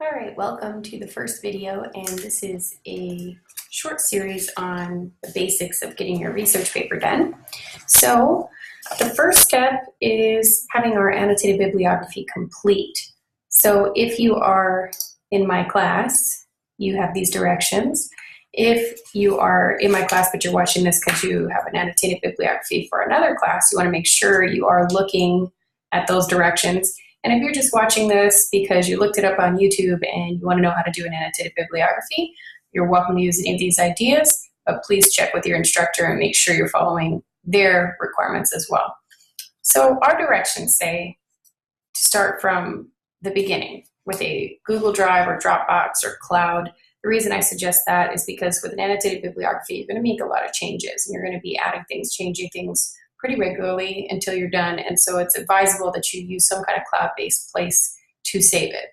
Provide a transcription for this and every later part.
All right, welcome to the first video, and this is a short series on the basics of getting your research paper done. So the first step is having our annotated bibliography complete. So if you are in my class, you have these directions. If you are in my class but you're watching this because you have an annotated bibliography for another class, you want to make sure you are looking at those directions. And if you're just watching this because you looked it up on YouTube and you want to know how to do an annotated bibliography, you're welcome to use any of these ideas, but please check with your instructor and make sure you're following their requirements as well. So our directions say to start from the beginning with a Google Drive or Dropbox or Cloud. The reason I suggest that is because with an annotated bibliography, you're going to make a lot of changes and you're going to be adding things, changing things pretty regularly until you're done, and so it's advisable that you use some kind of cloud-based place to save it.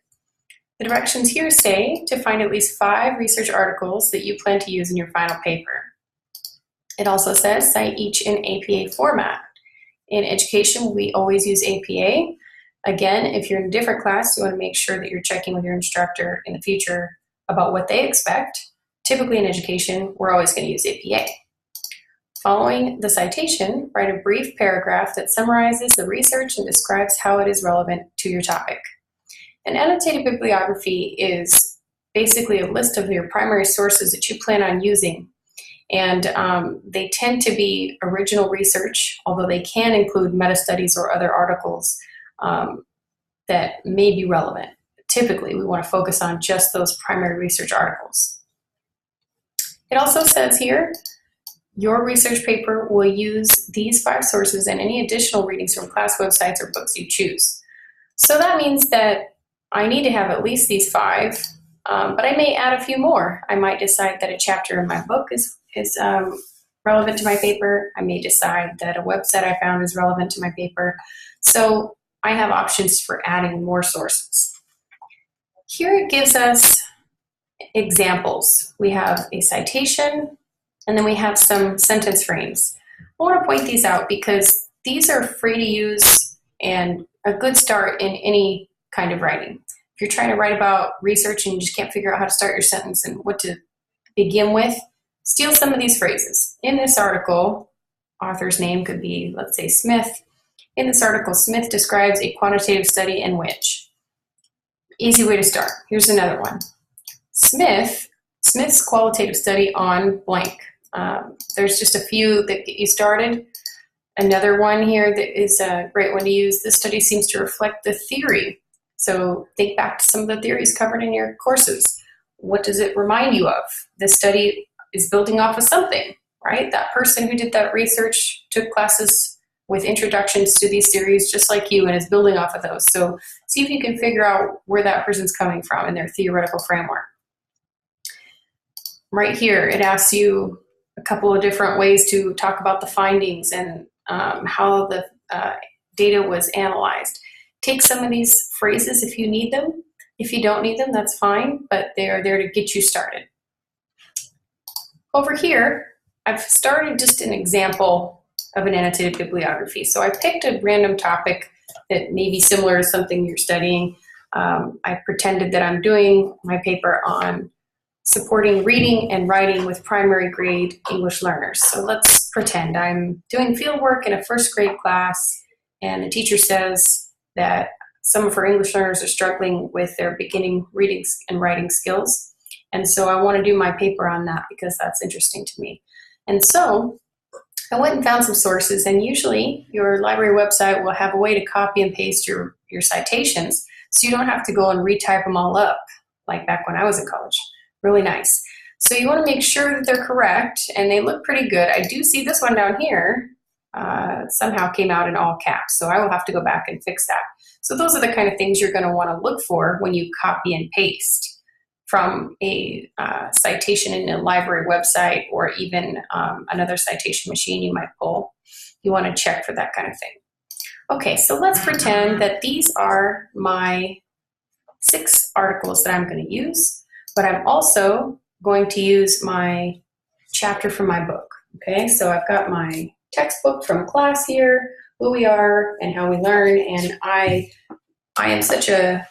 The directions here say to find at least 5 research articles that you plan to use in your final paper. It also says cite each in APA format. In education, we always use APA. Again, if you're in a different class, you want to make sure that you're checking with your instructor in the future about what they expect. Typically in education, we're always going to use APA. Following the citation, write a brief paragraph that summarizes the research and describes how it is relevant to your topic. An annotated bibliography is basically a list of your primary sources that you plan on using. And they tend to be original research, although they can include meta-studies or other articles that may be relevant. Typically, we want to focus on just those primary research articles. It also says here, your research paper will use these 5 sources and any additional readings from class websites or books you choose. So that means that I need to have at least these 5, but I may add a few more. I might decide that a chapter in my book is relevant to my paper. I may decide that a website I found is relevant to my paper. So I have options for adding more sources. Here it gives us examples. We have a citation, and then we have some sentence frames. I want to point these out because these are free to use and a good start in any kind of writing. If you're trying to write about research and you just can't figure out how to start your sentence and what to begin with, steal some of these phrases. In this article, author's name could be, let's say, Smith. In this article, Smith describes a quantitative study in which. Easy way to start. Here's another one. Smith's qualitative study on blank. There's just a few that get you started. Another one here that is a great one to use. This study seems to reflect the theory. So think back to some of the theories covered in your courses. What does it remind you of? This study is building off of something, right? That person who did that research took classes with introductions to these theories just like you and is building off of those. So see if you can figure out where that person's coming from in their theoretical framework. Right here, it asks you a couple of different ways to talk about the findings and how the data was analyzed. Take some of these phrases if you need them. If you don't need them, that's fine, but they are there to get you started. Over here, I've started just an example of an annotated bibliography. So I picked a random topic that may be similar to something you're studying. I pretended that I'm doing my paper on supporting reading and writing with primary grade English learners. So let's pretend I'm doing field work in a first grade class and the teacher says that some of her English learners are struggling with their beginning reading and writing skills. And so I want to do my paper on that because that's interesting to me. And so I went and found some sources, and usually your library website will have a way to copy and paste your citations so you don't have to go and retype them all up like back when I was in college. Really nice. So you want to make sure that they're correct, and they look pretty good. I do see this one down here somehow came out in all caps, so I will have to go back and fix that. So those are the kind of things you're going to want to look for when you copy and paste from a citation in a library website or even another citation machine you might pull. You want to check for that kind of thing. Okay, so let's pretend that these are my 6 articles that I'm going to use. But I'm also going to use my chapter from my book. Okay, so I've got my textbook from class here, who we are and how we learn, and I am such a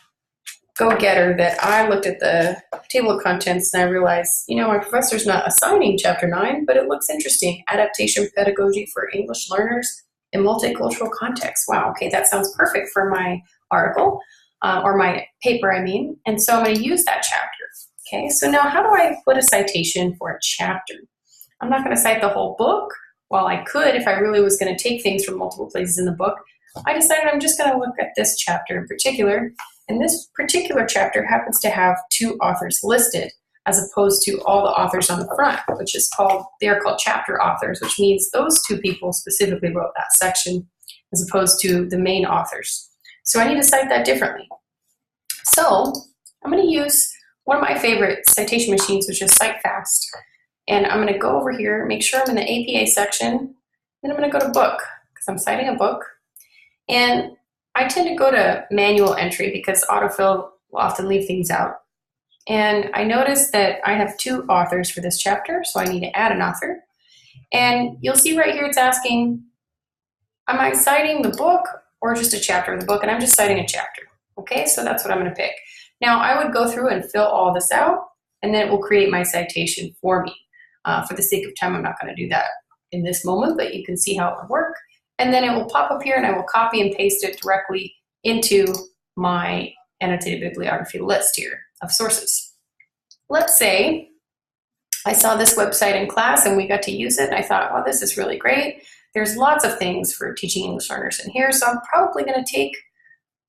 go-getter that I looked at the table of contents and I realized, my professor's not assigning chapter 9, but it looks interesting. Adaptation pedagogy for English learners in multicultural context. Wow, okay, that sounds perfect for my article, or my paper, I mean. And so I'm going to use that chapter. Okay, so now how do I put a citation for a chapter? I'm not going to cite the whole book. While I could, if I really was going to take things from multiple places in the book, I decided I'm just going to look at this chapter in particular. And this particular chapter happens to have 2 authors listed, as opposed to all the authors on the front, which is they are called chapter authors, which means those 2 people specifically wrote that section, as opposed to the main authors. So I need to cite that differently. So I'm going to use one of my favorite citation machines, which is CiteFast. And I'm going to go over here, make sure I'm in the APA section, then I'm going to go to book, because I'm citing a book. And I tend to go to manual entry because autofill will often leave things out. And I noticed that I have 2 authors for this chapter, so I need to add an author. And you'll see right here it's asking, am I citing the book or just a chapter of the book? And I'm just citing a chapter. Okay, so that's what I'm going to pick. Now I would go through and fill all this out, and then it will create my citation for me. For the sake of time, I'm not going to do that in this moment, but you can see how it would work. And then it will pop up here and I will copy and paste it directly into my annotated bibliography list here of sources. Let's say I saw this website in class and we got to use it and I thought, well, this is really great. There's lots of things for teaching English learners in here, so I'm probably going to take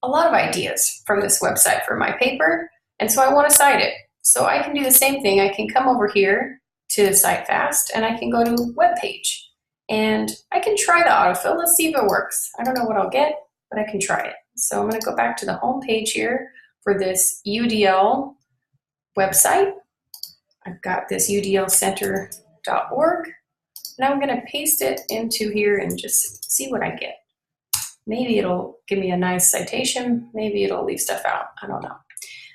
a lot of ideas from this website for my paper, and so I want to cite it. So I can do the same thing. I can come over here to CiteFast and I can go to web page. And I can try the autofill. Let's see if it works. I don't know what I'll get, but I can try it. So I'm going to go back to the home page here for this UDL website. I've got this udlcenter.org, and I'm going to paste it into here and just see what I get. Maybe it'll give me a nice citation. Maybe it'll leave stuff out. I don't know.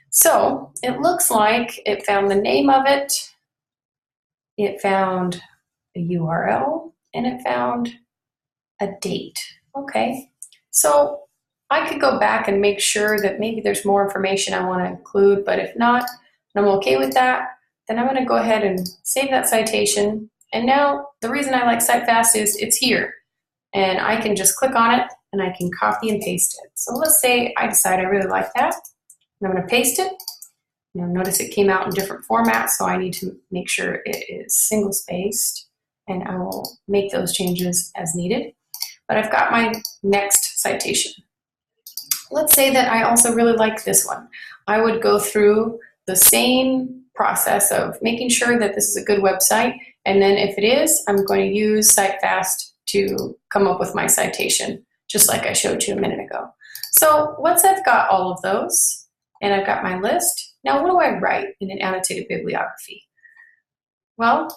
So it looks like it found the name of it. It found a URL. And it found a date. Okay, so I could go back and make sure that maybe there's more information I want to include, but if not, and I'm okay with that, then I'm going to go ahead and save that citation. And now the reason I like CiteFast is it's here, and I can just click on it and I can copy and paste it. So let's say I decide I really like that, and I'm going to paste it. Now notice it came out in different formats, so I need to make sure it is single spaced. And I will make those changes as needed. But I've got my next citation. Let's say that I also really like this one. I would go through the same process of making sure that this is a good website, and then if it is, I'm going to use CiteFast to come up with my citation, just like I showed you a minute ago. So once I've got all of those, and I've got my list, now what do I write in an annotated bibliography? Well,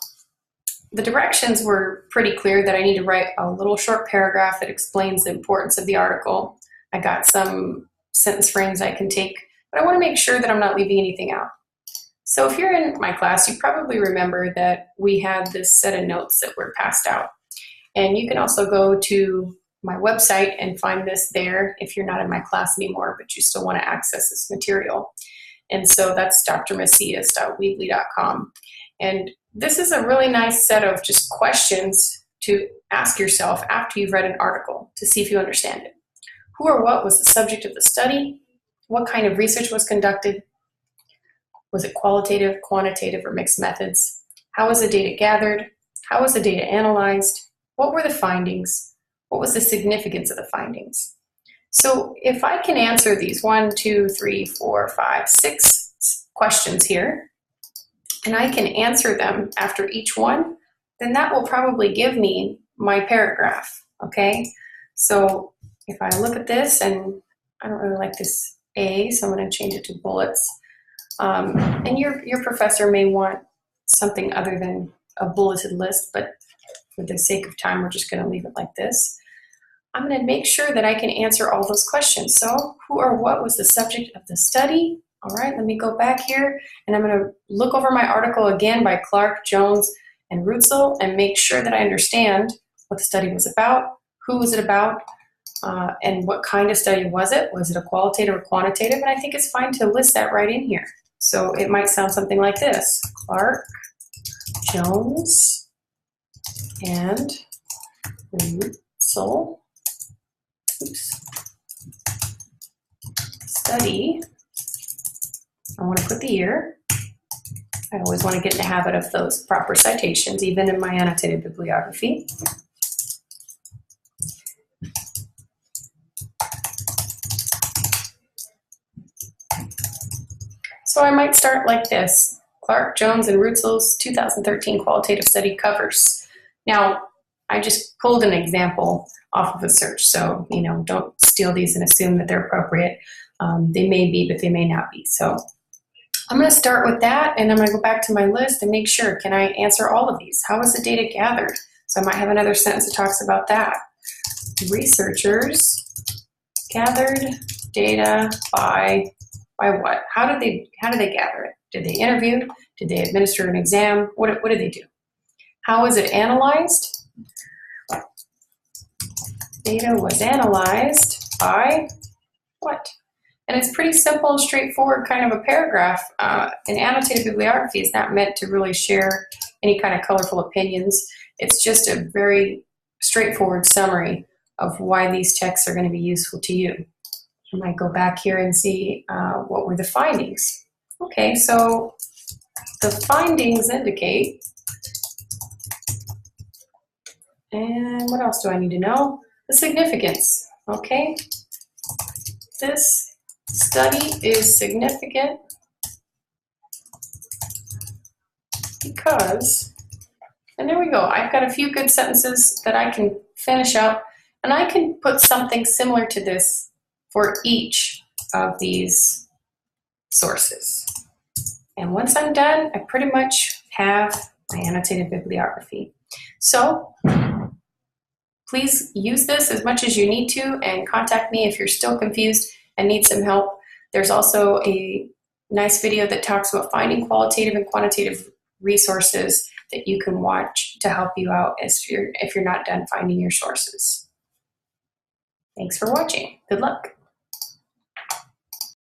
the directions were pretty clear that I need to write a little short paragraph that explains the importance of the article. I got some sentence frames I can take, but I want to make sure that I'm not leaving anything out. So if you're in my class, you probably remember that we had this set of notes that were passed out. And you can also go to my website and find this there if you're not in my class anymore, but you still want to access this material. And so that's drmacias.weebly.com. And this is a really nice set of just questions to ask yourself after you've read an article to see if you understand it. Who or what was the subject of the study? What kind of research was conducted? Was it qualitative, quantitative, or mixed methods? How was the data gathered? How was the data analyzed? What were the findings? What was the significance of the findings? So if I can answer these 1, 2, 3, 4, 5, 6 questions here, and I can answer them after each one, then that will probably give me my paragraph, okay? So if I look at this, and I don't really like this A, so I'm going to change it to bullets. And your professor may want something other than a bulleted list, but for the sake of time, we're just going to leave it like this. I'm going to make sure that I can answer all those questions. So who or what was the subject of the study? All right, let me go back here, and I'm going to look over my article again by Clark, Jones, and Rutzel and make sure that I understand what the study was about, who was it about, and what kind of study was it? Was it a qualitative or quantitative? And I think it's fine to list that right in here. So it might sound something like this: Clark, Jones, and Russell study. I want to put the year. I always want to get in the habit of those proper citations, even in my annotated bibliography. So I might start like this: Clark, Jones, and Rutzel's 2013 qualitative study covers. Now, I just pulled an example off of a search, so don't steal these and assume that they're appropriate. They may be, but they may not be. So I'm going to start with that, and I'm going to go back to my list and make sure, can I answer all of these? How was the data gathered? So I might have another sentence that talks about that. Researchers gathered data by what? How did they gather it? Did they interview? Did they administer an exam? What did they do? How was it analyzed? Data was analyzed by what? And it's pretty simple, straightforward kind of a paragraph. An annotated bibliography is not meant to really share any kind of colorful opinions. It's just a very straightforward summary of why these texts are going to be useful to you. I might go back here and see what were the findings. Okay, so the findings indicate, and what else do I need to know? The significance. Okay, this study is significant because, and there we go. I've got a few good sentences that I can finish up, and I can put something similar to this for each of these sources. And once I'm done, I pretty much have my annotated bibliography. So please use this as much as you need to, and contact me if you're still confused and need some help. There's also a nice video that talks about finding qualitative and quantitative resources that you can watch to help you out if you're not done finding your sources. Thanks for watching. Good luck.